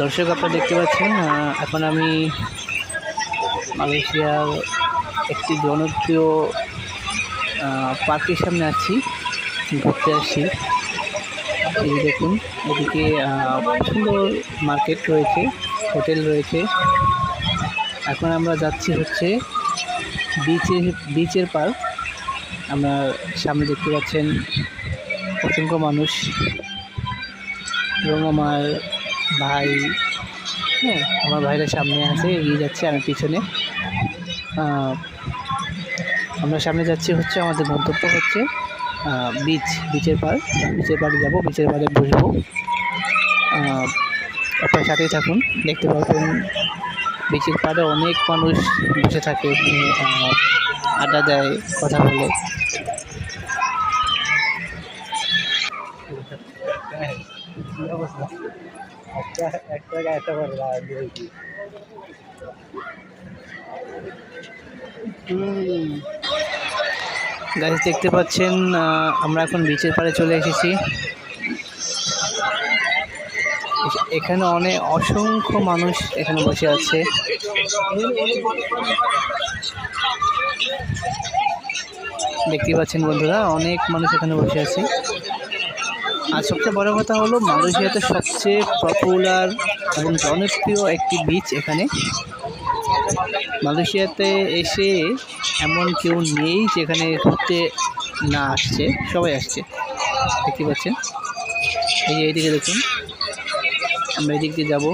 দর্শক আপনারা দেখতে পাচ্ছেন এখন আমি মালয়েশিয়ার একটি জনপ্রিয় পার্কের সামনে আছি, ঘুরতে আসছি। এই দেখুন, এদিকে সুন্দর মার্কেট রয়েছে, হোটেল রয়েছে। এখন আমরা যাচ্ছি হচ্ছে বিচের পার্ক। আমরা সামনে দেখতে পাচ্ছেন অসংখ্য মানুষ এবং আমার ভাই, আমার ভাইরা সামনে আছে, এগিয়ে যাচ্ছে, আমি পিছনে। আমরা সামনে যাচ্ছি হচ্ছে, আমাদের গন্তব্য হচ্ছে বিচের পাড়ে যাবো, বিচের পাড়ে বসবো। আপনার সাথেই থাকুন, দেখতে পাবেন বিচের পাড়ে অনেক মানুষ বসে থাকে, আড্ডা দেয়, কথা বলে। গাইস দেখতে পাচ্ছেন আমরা এখন বিচের পাড়ে চলে এসেছি। এখানে অসংখ্য মানুষ এখানে বসে আছে। দেখতে পাচ্ছেন বন্ধুরা, অনেক মানুষ এখানে বসে আছে। আর সবচেয়ে বড় কথা হলো, মালয়েশিয়াতে সবচেয়ে পপুলার এবং জনপ্রিয় একটি বিচ এখানে। মালয়েশিয়াতে এসে এমন কেউ নেই যেখানে ঘুরতে না আসছে, সবাই আসছে। দেখতে পাচ্ছেন, এইদিকে দেখুন, আমরা এদিক দিয়ে যাবো।